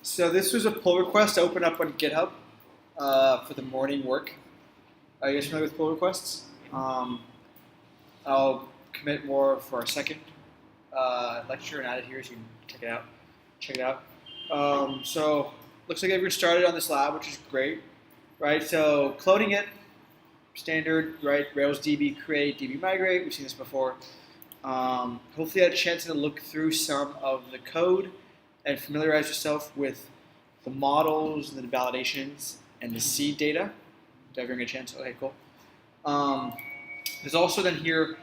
So this was a pull request I opened up on GitHub for the morning work. Are you guys familiar with pull requests? I'll commit more for our second lecture and add it here so you can check it out. So looks like everyone started on this lab, which is great, right? So cloning it, standard, right? Rails DB create, DB migrate. We've seen this before. Hopefully, you had a chance to look through some of the code and familiarize yourself with the models and the validations and the seed data. Did everyone get a chance? Okay, cool. There's also then here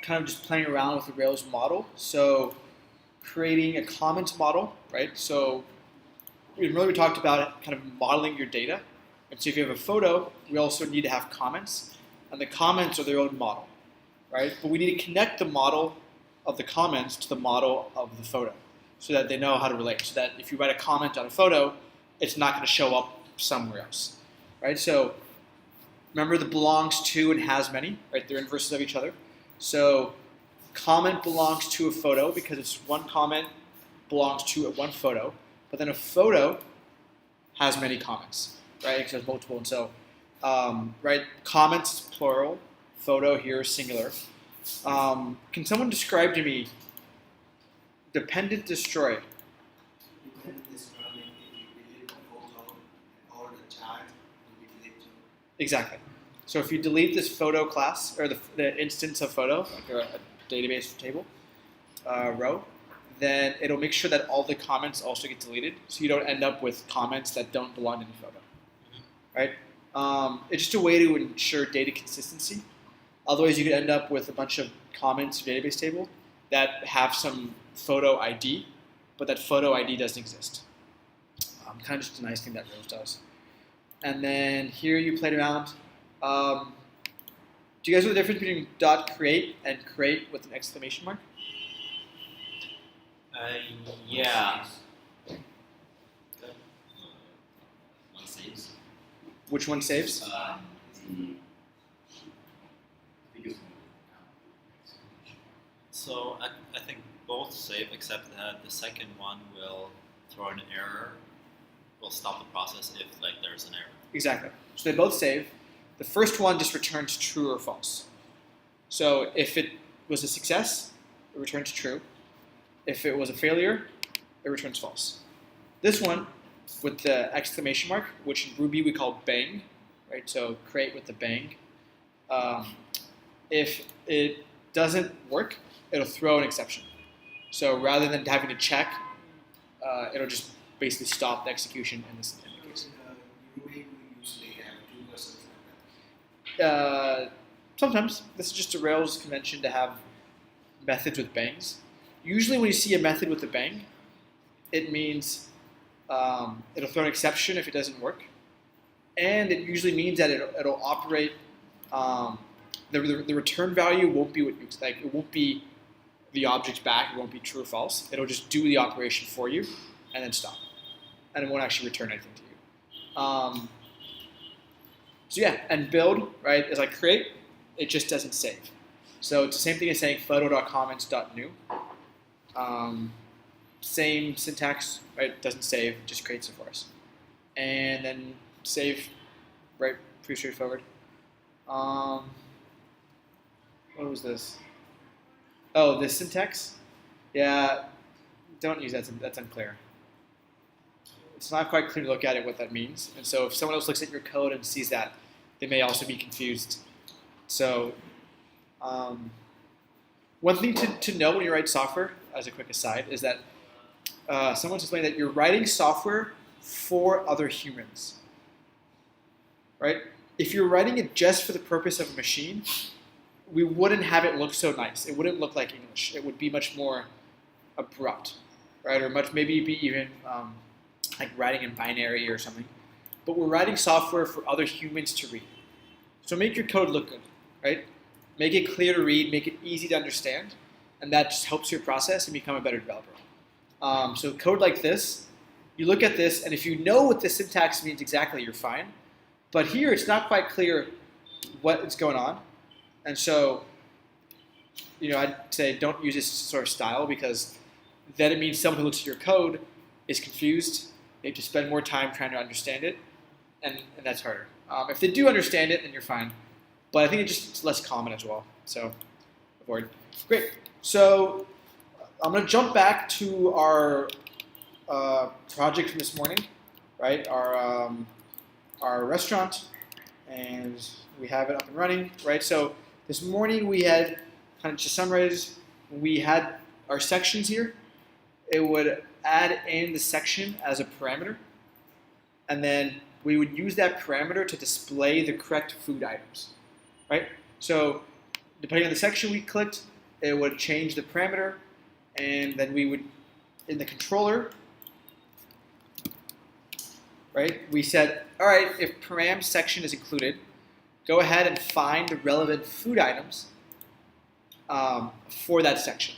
kind of just playing around with the Rails model. So creating a comments model, right? So we talked about kind of modeling your data. And so if you have a photo, we also need to have comments. And the comments are their own model, right? But we need to connect the model of the comments to the model of the photo so that they know how to relate. So that if you write a comment on a photo, it's not going to show up somewhere else, right? So remember the belongs to and has many, right? They're inverses of each other. So comment belongs to a photo because it's one comment belongs to one photo, but then a photo has many comments, right? Because there's multiple, and so, right, comments plural, photo here singular. Can someone describe to me dependent destroy? Dependent destroy means if you delete the photo, all the chart will be deleted too. Exactly. So if you delete this photo class, or the instance of photo, like a database table row, then it'll make sure that all the comments also get deleted, so you don't end up with comments that don't belong to the photo, right? It's just a way to ensure data consistency. Otherwise, you could end up with a bunch of comments in your database table that have some photo ID, but that photo ID doesn't exist. Kind of just a nice thing that Rails does. And then here you played around. Do you guys know the difference between .create and create with an exclamation mark? Yeah. One saves. Which one saves? So I think both save, except that the second one will throw an error, will stop the process if there's an error. Exactly. So they both save. The first one just returns true or false. So if it was a success, it returns true. If it was a failure, it returns false. This one, with the exclamation mark, which in Ruby we call bang, right? So create with the bang. If it doesn't work, it'll throw an exception. So rather than having to check, it'll just basically stop the execution in this case. We usually have two versions like that. Sometimes. This is just a Rails convention to have methods with bangs. Usually when you see a method with a bang, it means it'll throw an exception if it doesn't work. And it usually means that it'll operate, the return value won't be what you expect. It won't be the object back, it won't be true or false. It'll just do the operation for you and then stop. And it won't actually return anything to you. So yeah, and build, right, is like create, it just doesn't save. So it's the same thing as saying photo.comments.new. Same syntax, right, doesn't save, just creates it for us. And then save, right, pretty straightforward. What was this? Oh, the syntax? Yeah, don't use that, that's unclear. It's not quite clear to look at it what that means. And so if someone else looks at your code and sees that, they may also be confused. So one thing to know when you write software, as a quick aside, is that someone's explained that you're writing software for other humans, right? If you're writing it just for the purpose of a machine, we wouldn't have it look so nice. It wouldn't look like English. It would be much more abrupt, right? Or maybe be even like writing in binary or something. But we're writing software for other humans to read. So make your code look good, right? Make it clear to read, make it easy to understand, and that just helps your process and become a better developer. So code like this, you look at this, and if you know what the syntax means exactly, you're fine. But here, it's not quite clear what is going on. And so, I'd say don't use this sort of style because then it means someone who looks at your code is confused. they have to spend more time trying to understand it, and that's harder. If they do understand it, then you're fine. But I think it's less common as well. So avoid. Great. So I'm going to jump back to our project from this morning, right? Our restaurant, and we have it up and running, right? So this morning we had, kind of to summarize, we had our sections here. It would add in the section as a parameter, and then we would use that parameter to display the correct food items, right? So depending on the section we clicked, it would change the parameter, and then we would, in the controller, right, we said, all right, if param section is included, go ahead and find the relevant food items for that section.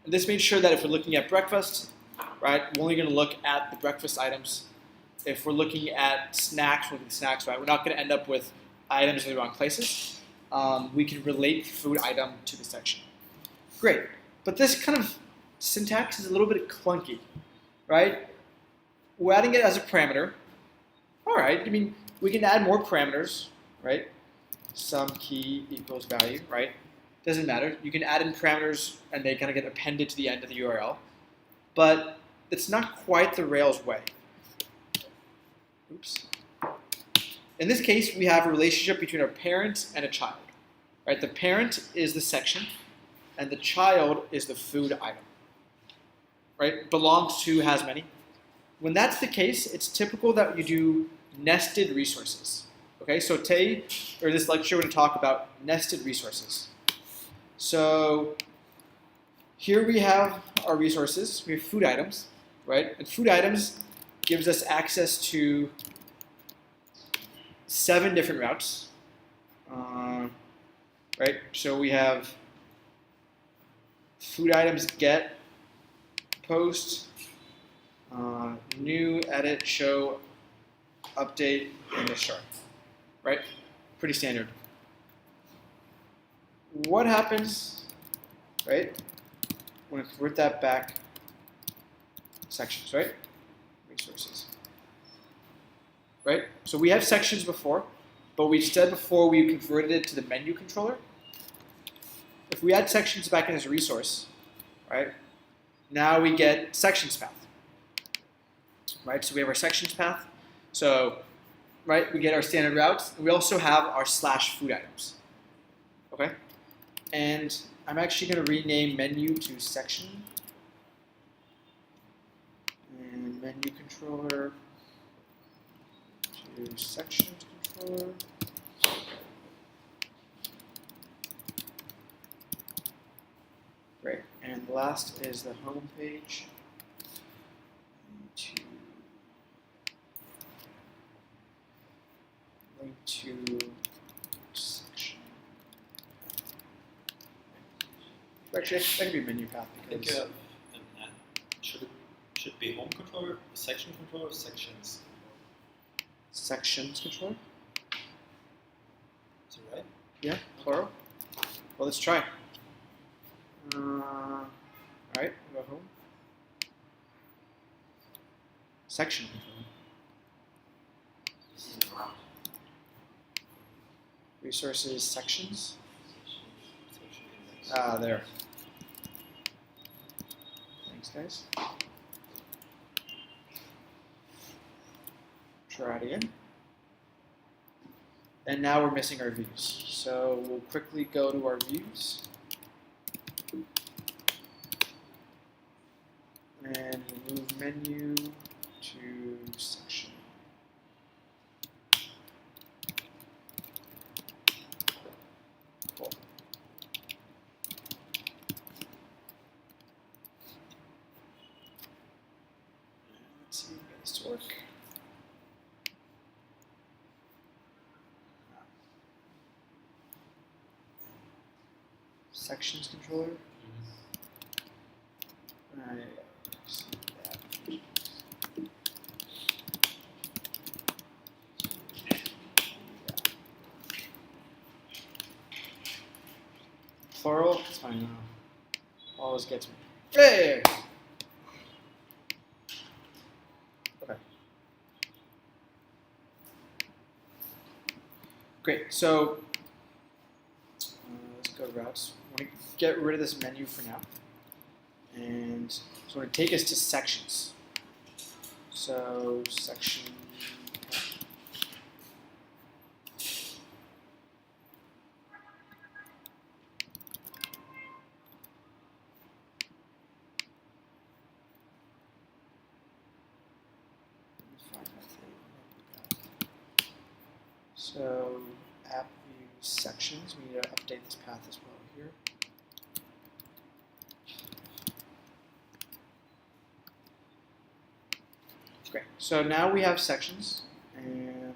And this made sure that if we're looking at breakfast, right, we're only going to look at the breakfast items. If we're looking at snacks, we're looking at snacks, right? We're not going to end up with items in the wrong places. We can relate the food item to the section. Great. But this kind of syntax is a little bit clunky, right? We're adding it as a parameter. All right. I mean, we can add more parameters, right? Some key equals value, right? Doesn't matter. You can add in parameters, and they kind of get appended to the end of the URL. But it's not quite the Rails way. Oops. In this case, we have a relationship between our parent and a child. Right? The parent is the section, and the child is the food item. Right? Belongs to, has many. When that's the case, it's typical that you do nested resources. Okay, so today, or this lecture, we're going to talk about nested resources. So here we have our resources. We have food items, right? And food items gives us access to 7 different routes, right? So we have food items get, post, new, edit, show, update, and chart, right? Pretty standard. What happens, right, when I convert that back sections, right? Resources. Right? So we have sections before, but we said before we converted it to the menu controller. If we add sections back in as a resource, right, now we get sections path. Right? So we have our sections path. So, right, we get our standard routes. And we also have our /food items. Okay? And I'm actually going to rename menu to section. And menu controller to sections controller. Great. And the last is the home page. Link to section. Actually, that could be menu path because should be home controller, section controller, sections. Sections controller. Is it right? Yeah, plural. Well, let's try. All right, go home. Section controller. This is the route. Resources sections. Section index. There. Thanks, guys. Try it again. And now we're missing our views. So we'll quickly go to our views. And move menu to section. Cool. Let's see if we get this to work. Sections controller. Alright. See that. Plural? It's fine now. Always gets me. Hey! Okay. Great. So let's go to routes. I'm going to get rid of this menu for now. And so we're going to take us to sections. So section. So app view sections. We need to update this path as well here. Great. So now we have sections, and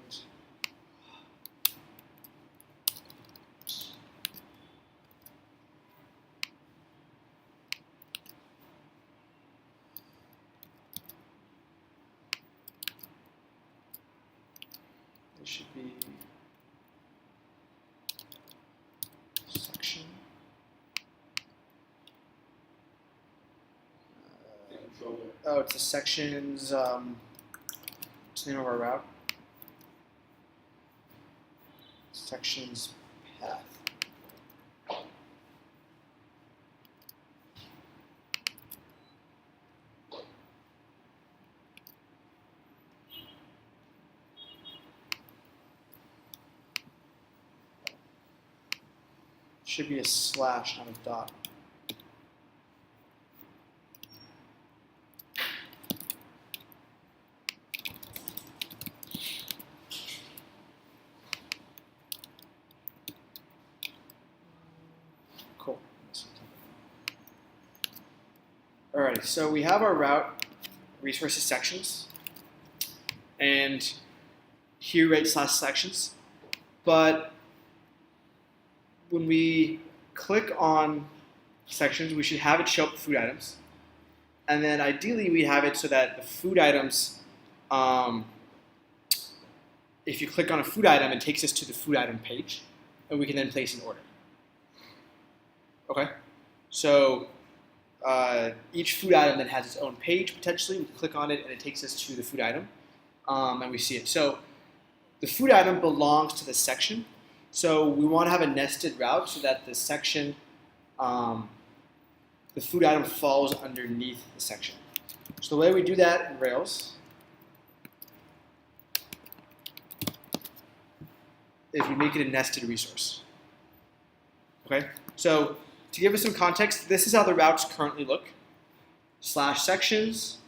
this should be section. Oh, it's the sections. What's the name of our route? Sections path. Should be a slash, not a dot. Cool. Alright, so we have our route resources sections, and here right slash sections, but when we click on sections, we should have it show up food items, and then ideally we have it so that the food items, if you click on a food item, it takes us to the food item page, and we can then place an order. Okay, so each food item then has its own page potentially. We can click on it and it takes us to the food item, and we see it. So the food item belongs to the section. So we want to have a nested route so that the section, the food item falls underneath the section. So the way we do that in Rails is we make it a nested resource. Okay, so to give us some context, this is how the routes currently look: slash sections,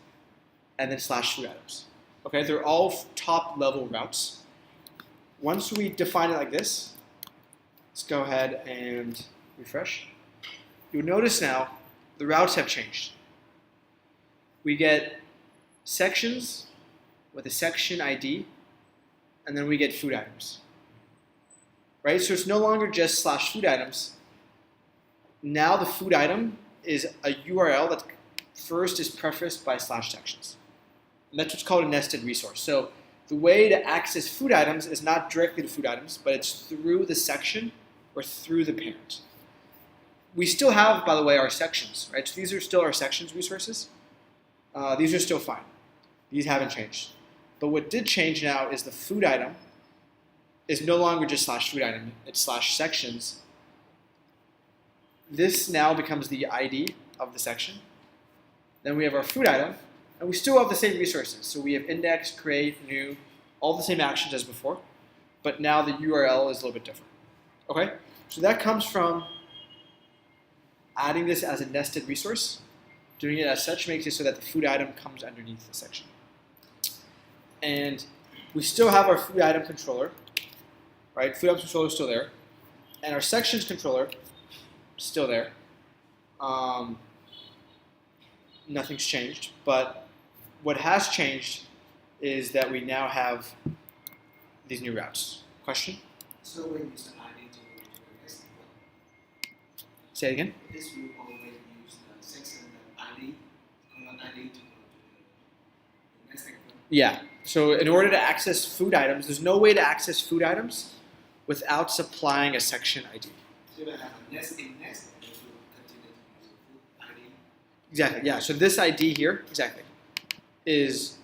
and then slash food items. Okay, they're all top level routes. Once we define it like this, let's go ahead and refresh. You'll notice now the routes have changed. We get sections with a section ID, and then we get food items. Right, so it's no longer just slash food items. Now the food item is a URL that first is prefaced by slash sections. And that's what's called a nested resource. So the way to access food items is not directly to food items, but it's through the section or through the parent. We still have, by the way, our sections, right? So these are still our sections resources. These are still fine. These haven't changed. But what did change now is the food item is no longer just slash food item, it's slash sections. This now becomes the ID of the section. Then we have our food item, and we still have the same resources. So we have index, create, new, all the same actions as before, but now the URL is a little bit different. Okay, so that comes from adding this as a nested resource. Doing it as such makes it so that the food item comes underneath the section. And we still have our food item controller, right? Food item controller is still there. And our sections controller still there. Nothing's changed, but what has changed is that we now have these new routes. Question? So when you use the ID to the nested one, Say it again. this will always use the section ID, colon ID to go to the nested one. Yeah. So in order to access food items, there's no way to access food items without supplying a section ID. So you have a nesting nest, and you will continue to use the food ID. Exactly. Yeah. So this ID here, exactly, is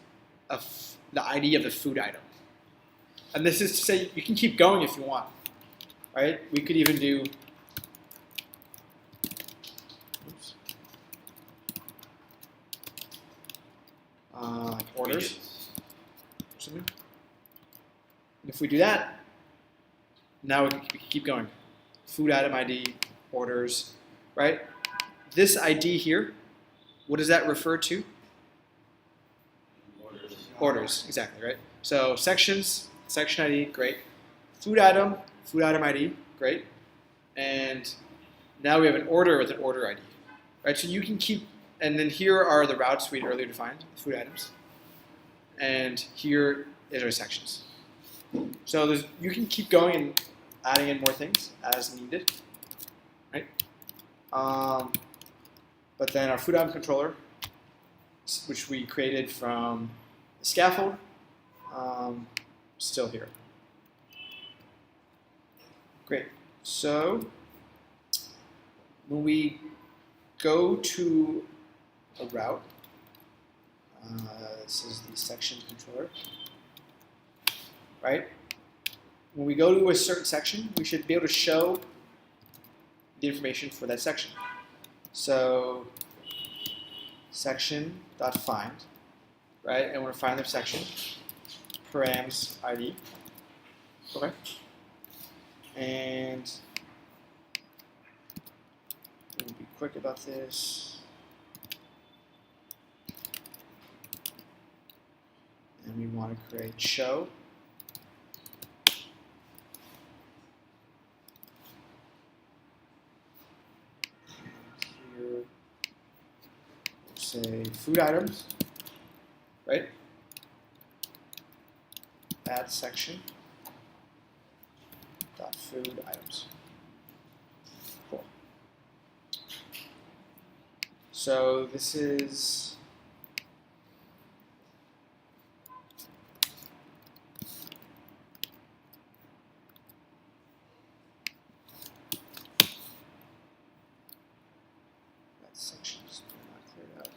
the ID of the food item. And this is to say you can keep going if you want, right? We could even do, oops, orders. Something. And if we do that, now we can keep going. Food item ID, orders, right? This ID here, what does that refer to? Orders, exactly, right? So sections, section ID, great. Food item ID, great. And now we have an order with an order ID, right? So you can keep, and then here are the routes we earlier defined, food items. And here is our sections. So you can keep going and adding in more things as needed, right? But then our food item controller, which we created from the scaffold, still here. Great. So when we go to a route, this is the section controller, right? When we go to a certain section, we should be able to show the information for that section. So section.find, right? And we're find the section, params ID, okay? And we'll be quick about this. And we want to create show. And here we'll say food items, right? Add section dot food items. Cool. So this is that section is not cleared out.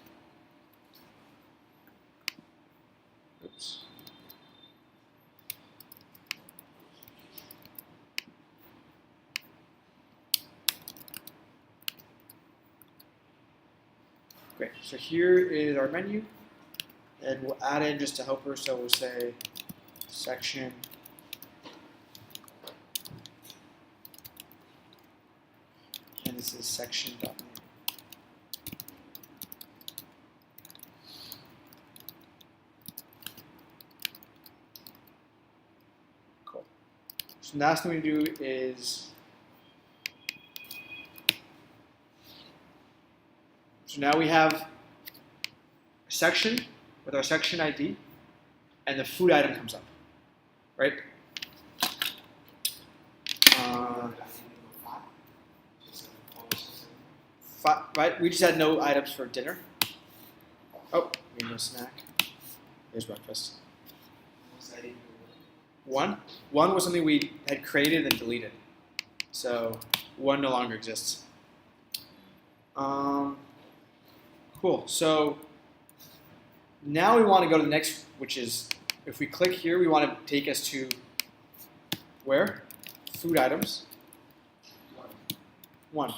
Oops. Great, so here is our menu, and we'll add in just a helper, so we'll say section and this is section.menu. Cool. So the last thing we do is, so now we have a section with our section ID, and the food item comes up, right? Right, we just had no items for dinner. Oh, we have no snack. Here's breakfast. One was something we had created and deleted. So one no longer exists. Cool. So now we want to go to the next, which is, if we click here, we want to take us to where? Food items. One.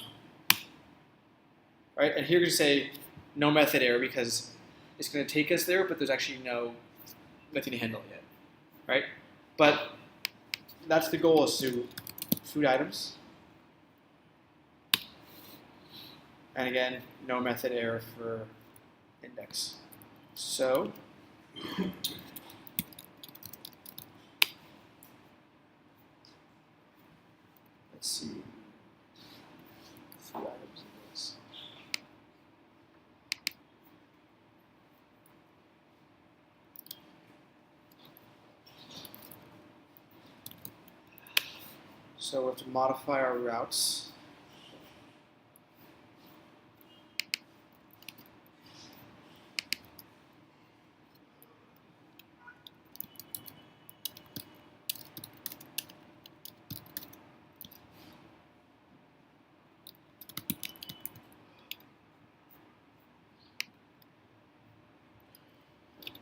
Right, and here you're going to say no method error because it's going to take us there, but there's actually nothing to handle yet, right? But that's the goal, is to food items. And again, no method error for index. So let's see. Food items index. So we have to modify our routes.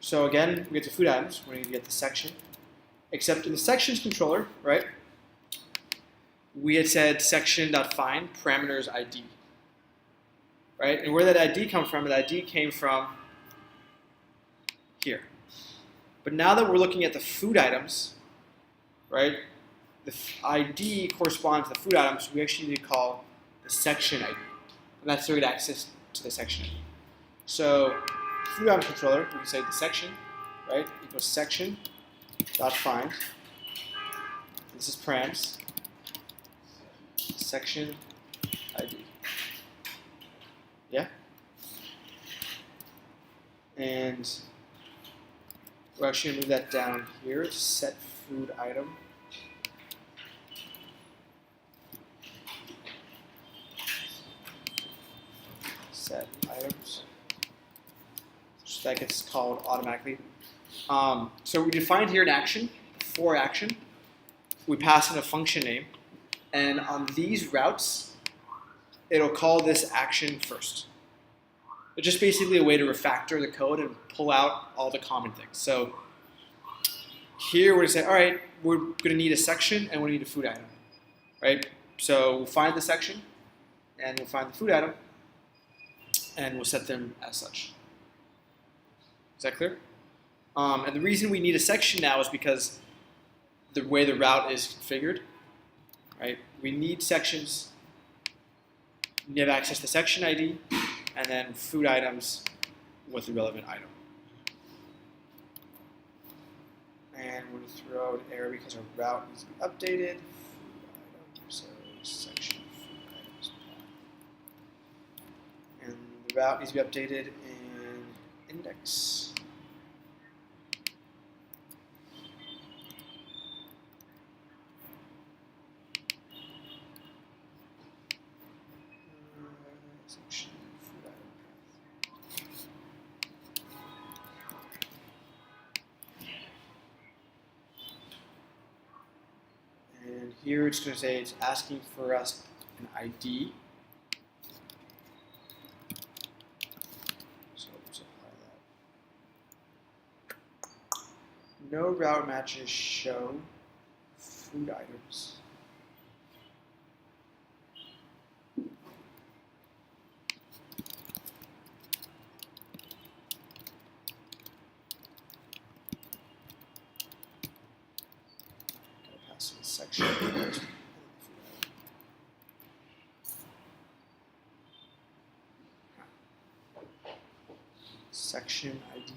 So again, we get to food items. We're going to get the section. Except in the sections controller, right? We had said section.find parameters ID. Right? And where that ID come from, that ID came from here. But now that we're looking at the food items, right? The ID corresponds to the food items, we actually need to call the section ID. And that's where we get access to the section ID. So food item controller, we can say the section, right, equals section dot find. This is params. Section ID. Yeah? And we're actually going to move that down here. Set food item. Set items. So that gets called automatically. So we defined here an action, for action. We pass in a function name. And on these routes, it'll call this action first. It's just basically a way to refactor the code and pull out all the common things. So here we're going to say, all right, we're going to need a section and we need a food item, right? So we'll find the section and we'll find the food item and we'll set them as such. Is that clear? And the reason we need a section now is because the way the route is configured, right? We need sections. You have access to section ID and then food items with the relevant item. And we're going to throw an error because our route needs to be updated. Food item, so section food items path. And the route needs to be updated in index. Section food item path. And here it's going to say it's asking for us an ID. So let's apply that. No route matches show food items. Section. Section ID.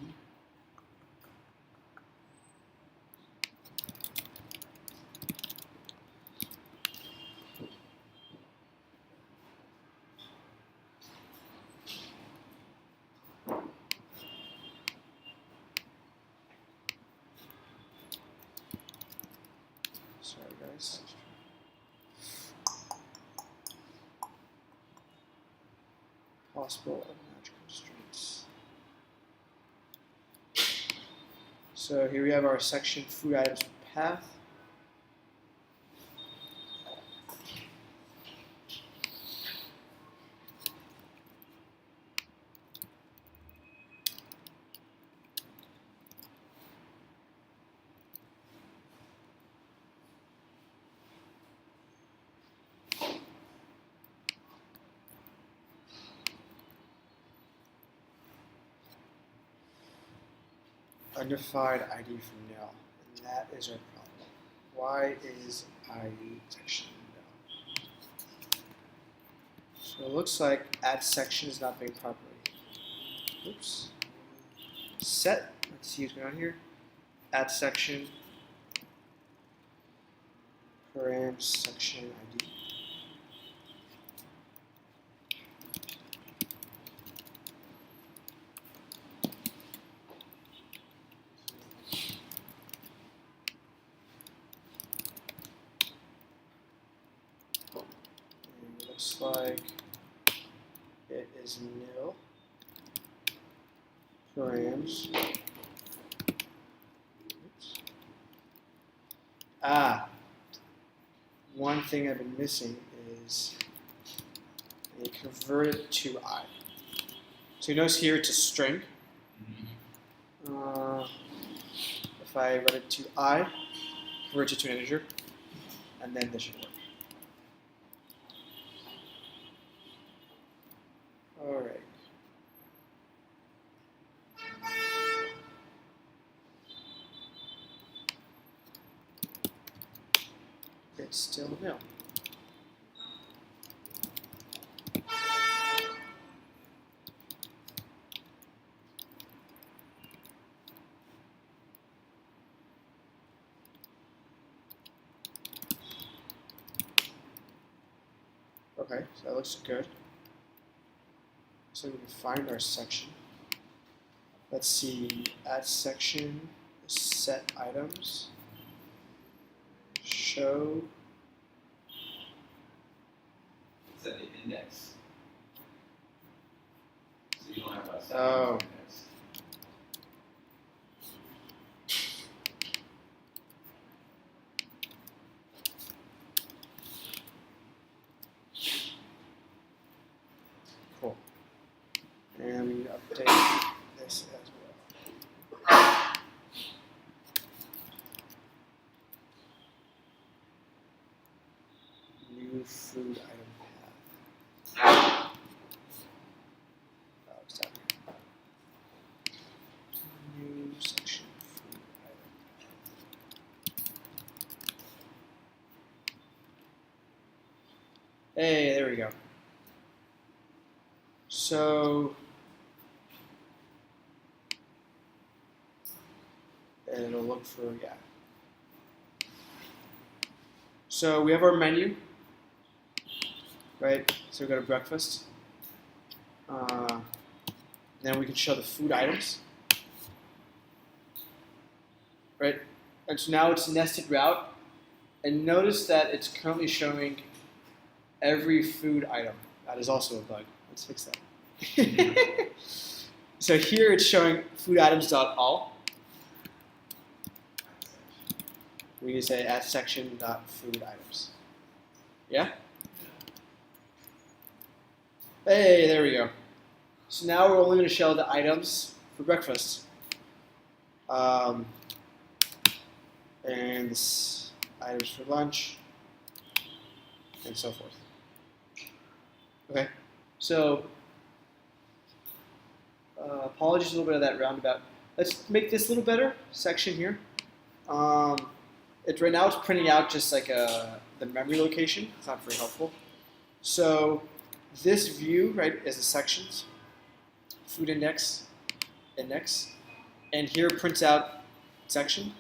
Sorry guys. Possible unmatched constraints. So here we have our section food items path. Undefined ID from nil, and that is our problem. Why is ID section nil? So it looks like add section is not being properly. Oops. Set. Let's see what's going on here. Add section. Params section ID. Looks like it is nil. Params. Oops. One thing I've been missing is a converted to I. So you notice here it's a string. I run it to I, convert it to an integer, and then this should work. All right. It's still nil. Okay, so that looks good. So we can find our section. Let's see, add section, set items, show. Set the index. So you don't have a set Oh. index. Cool. And we need to update this as well. New food item path. Oh, it's down here. New section food item path. Hey, there we go. So, and it'll look for, yeah. So we have our menu, right? So we go to breakfast. Then we can show the food items, right? And so now it's a nested route. And notice that it's currently showing every food item. That is also a bug. Let's fix that. So here it's showing food items.all. We can say at section.food items. Yeah? Hey, there we go. So now we're only going to show the items for breakfast. And this items for lunch, and so forth. Okay, so apologies a little bit of that roundabout. Let's make this a little better section here. Right now it's printing out just like the memory location. It's not very helpful. So this view, right, is the sections, food index, and here prints out section.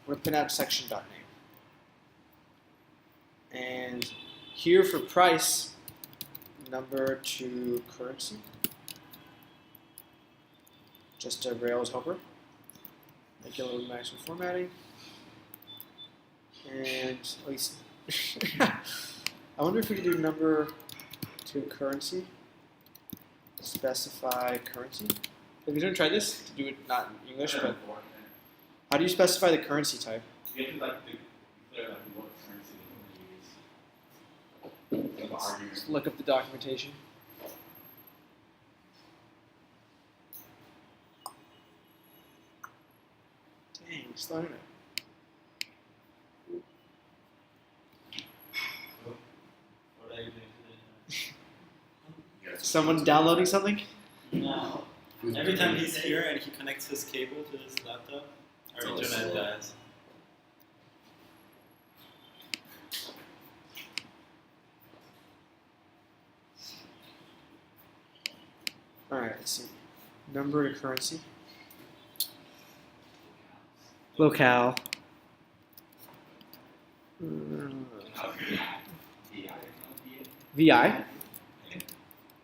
We're going to print out section.name. And here for price, number to currency. Just a Rails helper. Make it a little nicer formatting. And at least, I wonder if we could do number to currency. Specify currency. Have you ever tried this? To do it not in English, but how do you specify the currency type? You have to declare what currency you want to use. Let's look up the documentation. Dang, slow internet. What are you doing today? Someone downloading something? No. Every time he's here and he connects his cable to his laptop, our internet dies. Alright, let's see. Number to currency. Locale. VI?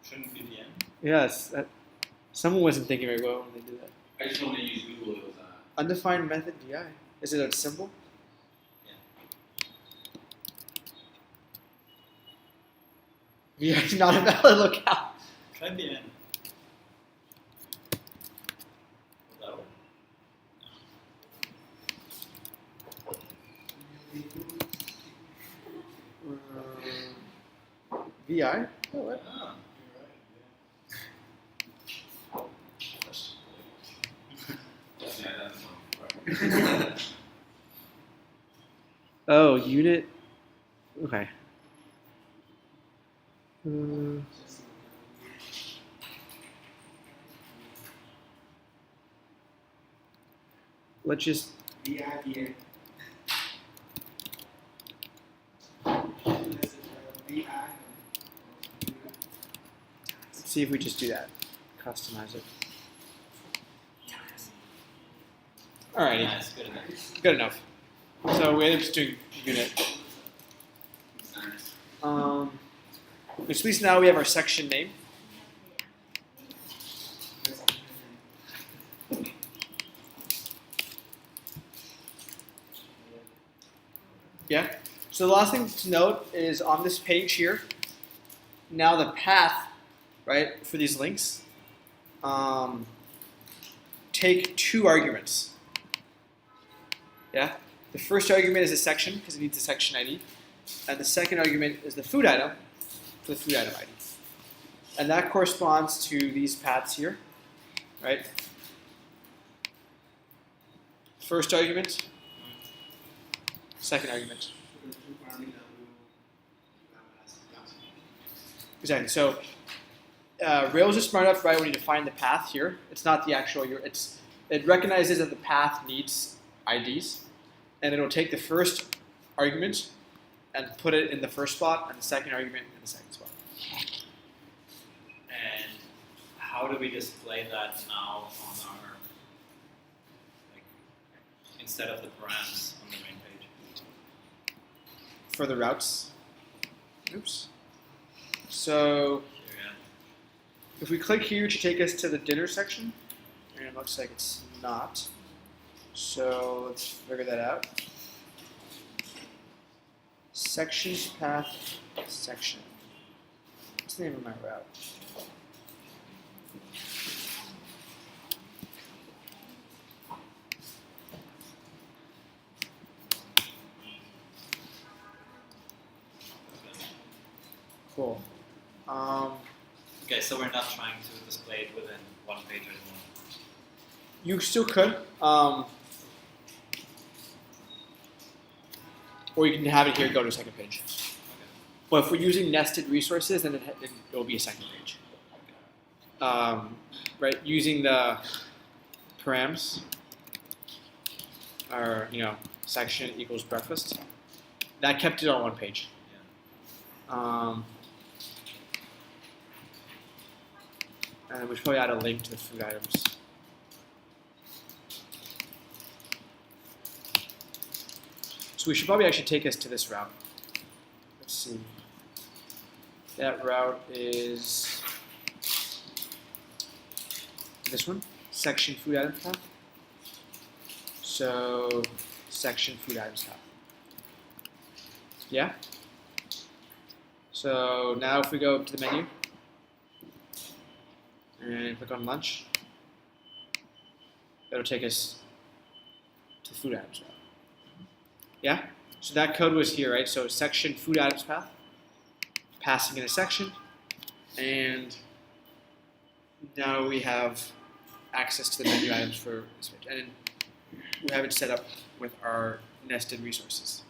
Shouldn't be the end. Yes. Someone wasn't thinking very well when they did that. I just want to use Google as Undefined method VI. Is it a symbol? Yeah. VI is not a valid locale. Try the end. Will that work? VI? Oh, what? Ah, you're right. yeah, that's one. Oh, unit. Okay. Let's just BR. see if we just do that. Customize it. Alrighty. Yeah, it's good enough. Good enough. So we end up just doing unit. Which at least now we have our section name. Yeah. So the last thing to note is on this page here, now the path, right, for these links, take 2 arguments. Yeah. The first argument is a section because it needs a section ID, and the second argument is the food item for the food item ID, and that corresponds to these paths here, right? First argument, second argument. Exactly. So Rails is smart enough, right? When you define the path here, it's not the actual. It recognizes that the path needs IDs, and it'll take the first argument and put it in the first spot, and the second argument in the second spot. And how do we display that now on our, like, instead of the params on the main page? For the routes. Oops. So Here, yeah. if we click here to take us to the dinner section, and it looks like it's not. So let's figure that out. Sections, path, section. What's the name of my route? Cool. Okay, so we're not trying to display it within one page anymore. You still could. Or you can have it here, go to a second page. Okay. But if we're using nested resources, then it will be a second page. Right, using the params, or section equals breakfast, that kept it on one page. And we should probably add a link to the food items. So we should probably actually take us to this route. Let's see. That route is this one, section food items path. So section food items path. Yeah? So now if we go to the menu and click on lunch, it'll take us to food items route. Yeah? So that code was here, right? So section food items path, passing in a section, and now we have access to the menu items for this page. And we have it set up with our nested resources.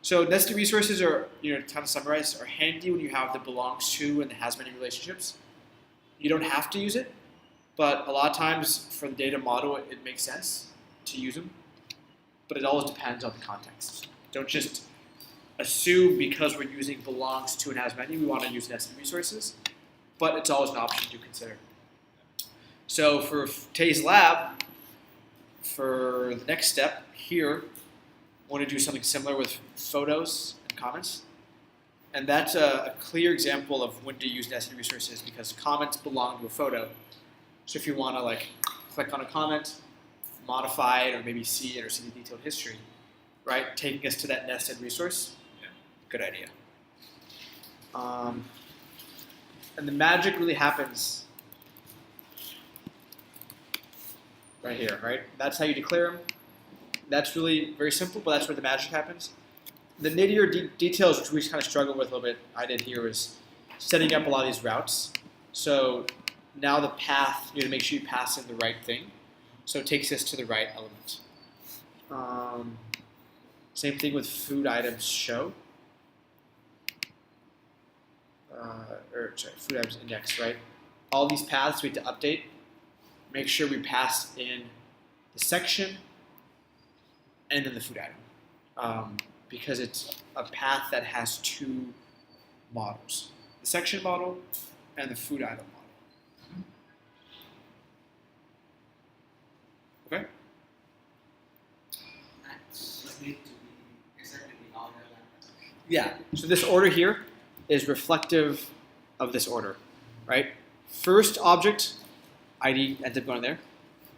So nested resources are, to kind of summarize, are handy when you have the belongs to and the has many relationships. You don't have to use it, but a lot of times for the data model, it makes sense to use them. But it always depends on the context. Don't just assume because we're using belongs to and has many, we want to use nested resources. But it's always an option to consider. So for today's lab, for the next step here, I want to do something similar with photos and comments. And that's a clear example of when to use nested resources because comments belong to a photo. So if you want to click on a comment, modify it, or maybe see it or see the detailed history, right? Taking us to that nested resource, good idea. And the magic really happens right here, right? That's how you declare them. That's really very simple, but that's where the magic happens. The nittier details, which we kind of struggled with a little bit, I did here, was setting up a lot of these routes. So now the path, you have to make sure you pass in the right thing. So it takes us to the right element. Same thing with food items show. Food items index, right? All these paths we have to update. Make sure we pass in the section and then the food item. Because it's a path that has two models. The section model and the food item model. Okay? And just need to be exactly the order. Yeah. So this order here is reflective of this order, right? First object, ID ends up going there.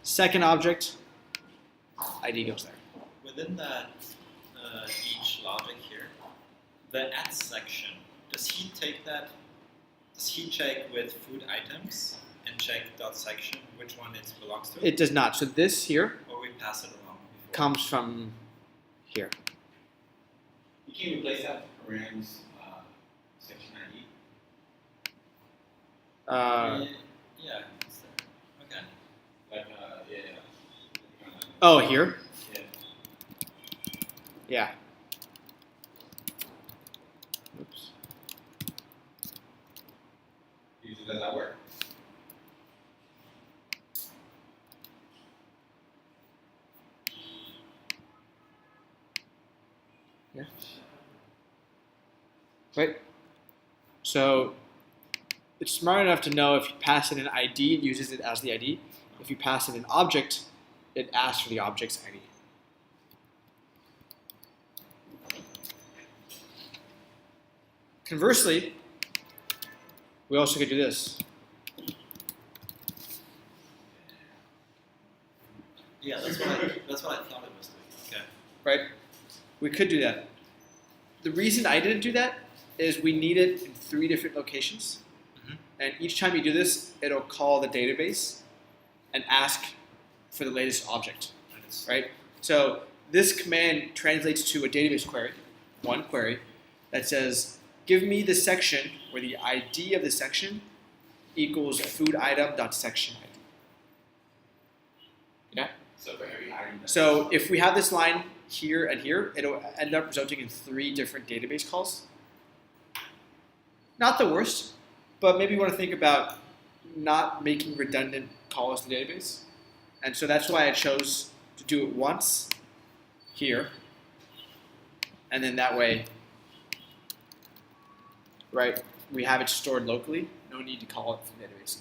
Second object, ID goes there. Within that each logic here, the add section, does he take that? Does he check with food items and check dot section which one it belongs to? It does not. So this here Or we pass it along before? comes from here. You can replace that with params section ID. Yeah, it's there. Okay. Like, Oh, here? Yeah. Yeah. Oops. Does that work? Yeah. Right? So it's smart enough to know if you pass in an ID, it uses it as the ID. If you pass in an object, it asks for the object's ID. Conversely, we also could do this. Yeah, that's what I thought it was doing. Okay. Right? We could do that. The reason I didn't do that is we need it in 3 different locations. And each time you do this, it'll call the database and ask for the latest object, right? So this command translates to a database query, one query, that says, give me the section where the ID of the section equals food item.section ID. Yeah? So for every item. So if we have this line here and here, it'll end up resulting in 3 different database calls. Not the worst, but maybe you want to think about not making redundant calls to the database. And so that's why I chose to do it once here. And then that way, right, we have it stored locally. No need to call it from the database.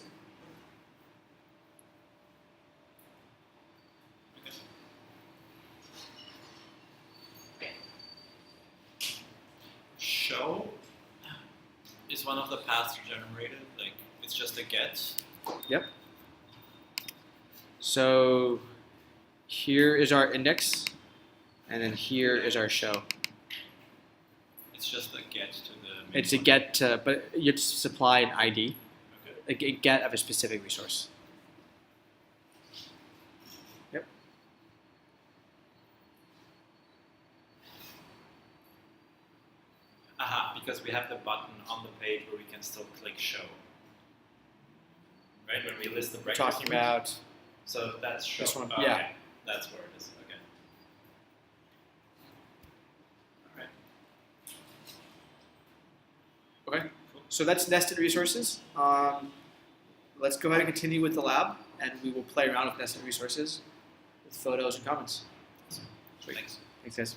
Show is one of the paths generated. Like it's just a get. Yep. So here is our index, and then here is our show. It's just a get to the. main It's a one. get, but you supply an ID, Okay. a get of a specific resource. Yep. Aha, because we have the button on the page where we can still click show. Right, when we list the We're breakfast talking foods. about So that's show. this one, Oh, yeah. Okay. That's where it is. Okay. All right. Okay. So that's nested resources. Let's go ahead and continue with the lab, and we will play around with nested resources with photos and comments. Thanks. Thanks, guys.